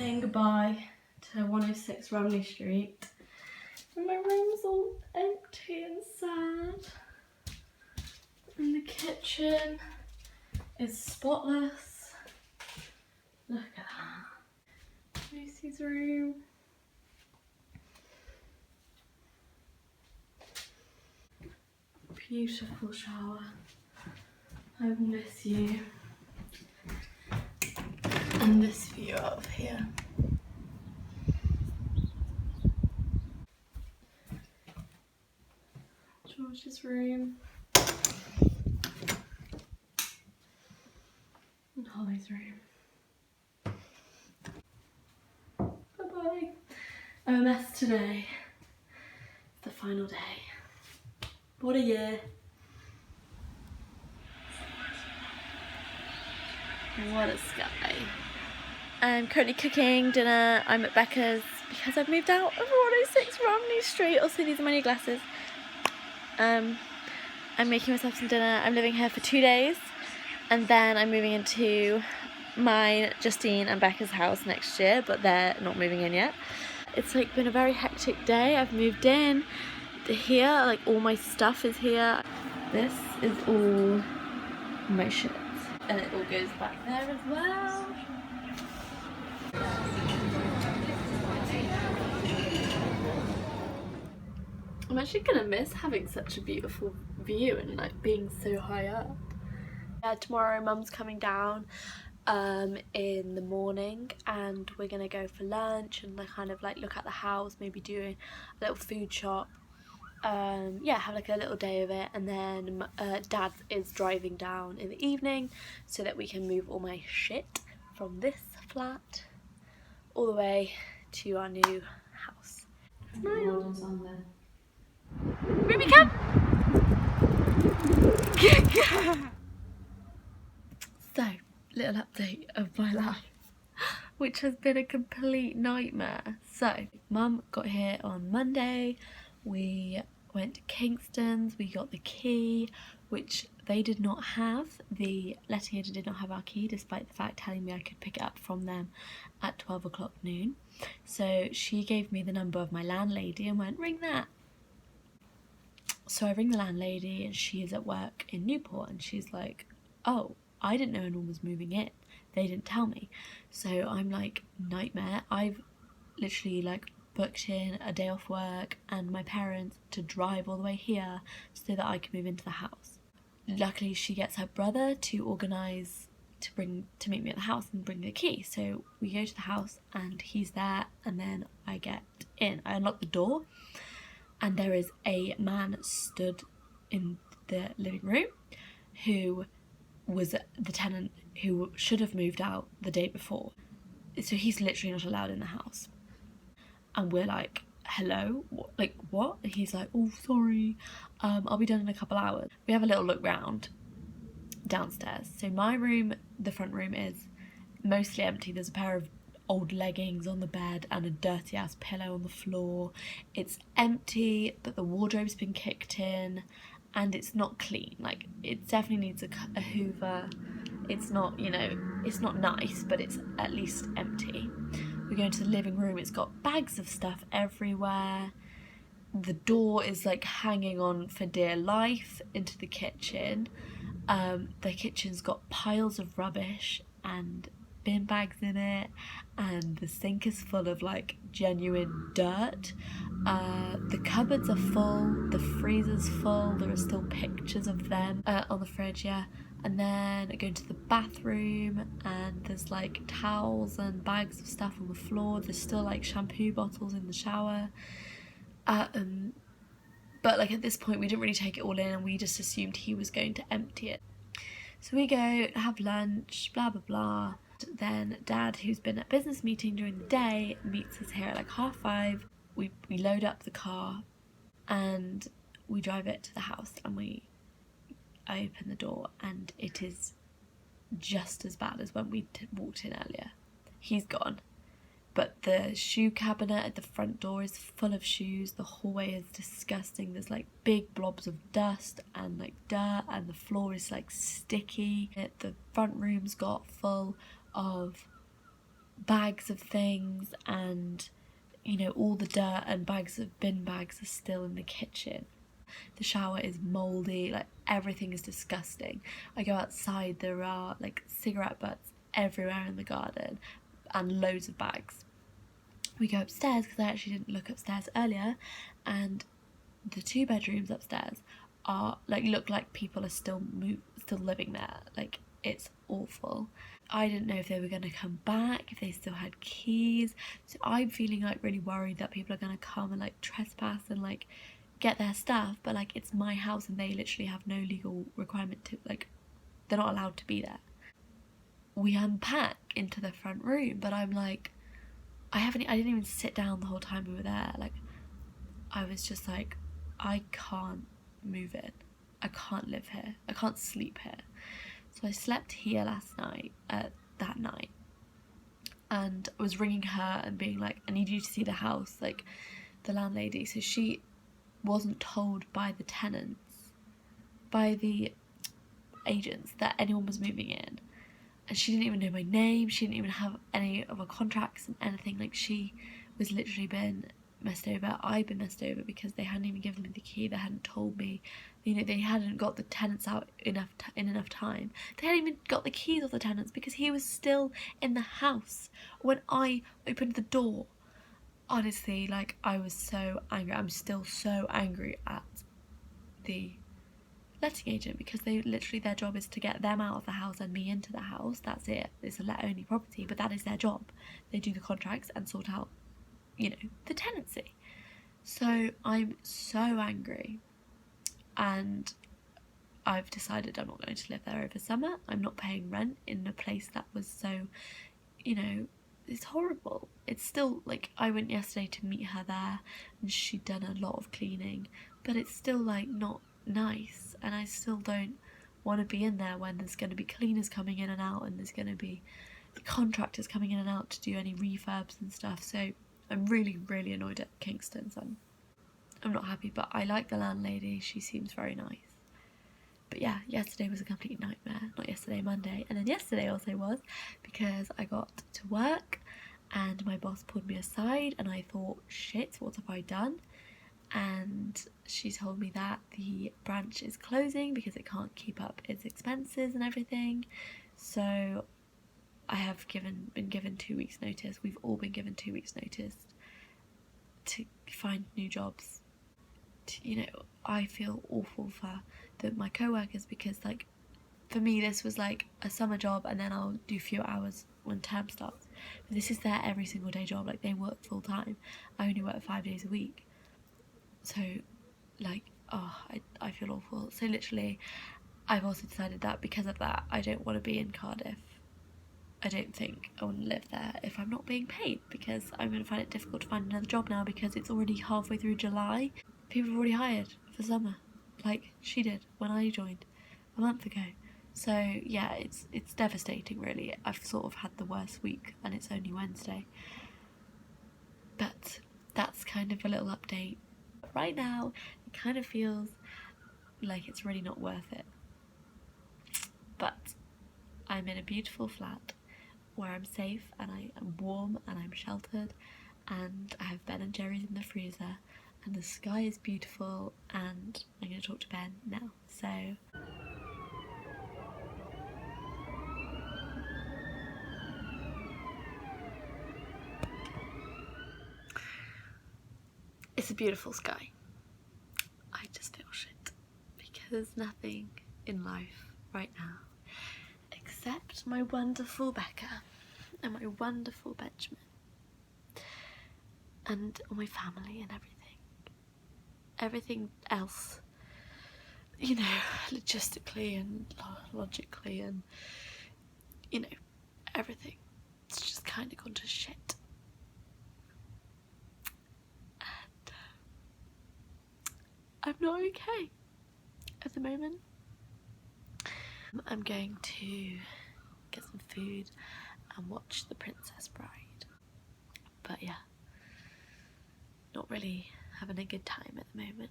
saying goodbye to 106 Romney Street. And my room's all empty and sad. And the kitchen is spotless. Look at that. Lucy's room. Beautiful shower. I will miss you. And this view out of here. George's room. And Holly's room. Bye-bye. I'm a mess today. It's the final day. What a year. What a sky. I'm currently cooking dinner. I'm at Becca's because I've moved out of 106 Romney Street. Also, these are my new glasses. I'm making myself some dinner. I'm living here for 2 days. And then I'm moving into mine, Justine and Becca's house next year. But they're not moving in yet. It's like been a very hectic day. I've moved in. Here, like all my stuff is here. This is all my shit. And it all goes back there as well. I'm actually gonna miss having such a beautiful view and like being so high up. Yeah, tomorrow Mum's coming down in the morning and we're gonna go for lunch and like kind of like look at the house, maybe do a little food shop. Yeah, have like a little day of it, and then Dad is driving down in the evening so that we can move all my shit from this flat all the way to our new house. Smile. Ruby, come! So, little update of my life, which has been a complete nightmare. So, Mum got here on Monday. We went to Kingston's, we got the key, which they did not have. The letting agent did not have our key, despite the fact telling me I could pick it up from them at 12 o'clock noon. So she gave me the number of my landlady and went, ring that. So I ring the landlady and she is at work in Newport and she's like, oh, I didn't know anyone was moving in. They didn't tell me. So I'm like, nightmare. I've literally like booked in a day off work and my parents to drive all the way here so that I can move into the house. Luckily she gets her brother to organise to meet me at the house and bring the key. So we go to the house and he's there and then I get in. I unlock the door and there is a man stood in the living room who was the tenant who should have moved out the day before. So he's literally not allowed in the house. And we're like, hello? What? Like, what? And he's like, oh, sorry, I'll be done in a couple hours. We have a little look round downstairs. So my room, the front room, is mostly empty. There's a pair of old leggings on the bed and a dirty ass pillow on the floor. It's empty, but the wardrobe's been kicked in and it's not clean. Like, it definitely needs a hoover. It's not, you know, it's not nice, but it's at least empty. We go into the living room, it's got bags of stuff everywhere. The door is like hanging on for dear life into the kitchen. The kitchen's got piles of rubbish and bin bags in it, and the sink is full of like genuine dirt. The cupboards are full, the freezer's full, there are still pictures of them on the fridge, yeah. And then I go into the bathroom and there's like towels and bags of stuff on the floor. There's still like shampoo bottles in the shower. But like at this point we didn't really take it all in and we just assumed he was going to empty it. So we go have lunch, blah blah blah. Then Dad, who's been at business meeting during the day, meets us here at like 5:30. We load up the car and we drive it to the house and I open the door and it is just as bad as when we walked in earlier. He's gone, but the shoe cabinet at the front door is full of shoes. The hallway is disgusting. There's like big blobs of dust and like dirt and the floor is like sticky. The front room's got full of bags of things, and you know, all the dirt and bin bags are still in the kitchen. The shower is mouldy, like everything is disgusting. I go outside, there are like cigarette butts everywhere in the garden and loads of bags. We go upstairs because I actually didn't look upstairs earlier, and the 2 bedrooms upstairs are like, look like people are still living there. Like, it's awful. I didn't know if they were going to come back, if they still had keys, so I'm feeling like really worried that people are going to come and like trespass and like get their stuff. But like, it's my house and they literally have no legal requirement to, like, they're not allowed to be there. We unpack into the front room, but I'm like, I didn't even sit down the whole time we were there. Like, I was just like, I can't move it. I can't live here. I can't sleep here. So I slept here last night, that night, and I was ringing her and being like, I need you to see the house, like the landlady. So she wasn't told by the tenants, by the agents, that anyone was moving in. And she didn't even know my name, she didn't even have any of our contracts and anything. Like, she was literally been messed over. I'd been messed over because they hadn't even given me the key, they hadn't told me, you know, they hadn't got the tenants out in enough time. They hadn't even got the keys off the tenants because he was still in the house when I opened the door. Honestly, like, I was so angry. I'm still so angry at the letting agent, because they literally, their job is to get them out of the house and me into the house. That's it. It's a let only property, but that is their job. They do the contracts and sort out, you know, the tenancy. So I'm so angry, and I've decided I'm not going to live there over summer. I'm not paying rent in a place that was so, you know, it's horrible. It's still, like, I went yesterday to meet her there and she'd done a lot of cleaning, but it's still like not nice, and I still don't want to be in there when there's going to be cleaners coming in and out, and there's going to be contractors coming in and out to do any refurbs and stuff. So I'm really annoyed at Kingston's. I'm not happy, but I like the landlady, she seems very nice. But yeah, yesterday was a complete nightmare. Not yesterday, Monday. And then yesterday also was, because I got to work and my boss pulled me aside and I thought, shit, what have I done? And she told me that the branch is closing because it can't keep up its expenses and everything. So I have been given 2 weeks notice. We've all been given 2 weeks notice to find new jobs. You know, I feel awful for my co-workers, because like, for me this was like a summer job and then I'll do fewer hours when term starts. But this is their every single day job. Like, they work full time. I only work 5 days a week. So like, oh, I feel awful. So literally, I've also decided that because of that, I don't want to be in Cardiff. I don't think I want to live there if I'm not being paid, because I'm going to find it difficult to find another job now, because it's already halfway through July. People have already hired for summer, like she did when I joined a month ago. So yeah, it's devastating really. I've sort of had the worst week and it's only Wednesday. But that's kind of a little update. Right now, it kind of feels like it's really not worth it. But I'm in a beautiful flat where I'm safe and I am warm and I'm sheltered, and I have Ben and Jerry's in the freezer, and the sky is beautiful, and I'm going to talk to Ben now. So it's a beautiful sky. I just feel shit because nothing in life right now except my wonderful Becca and my wonderful Benjamin and my family and everything else, you know, logistically and logically and, you know, everything. It's just kind of gone to shit. And I'm not okay at the moment. I'm going to get some food and watch The Princess Bride. But yeah, not really having a good time at the moment.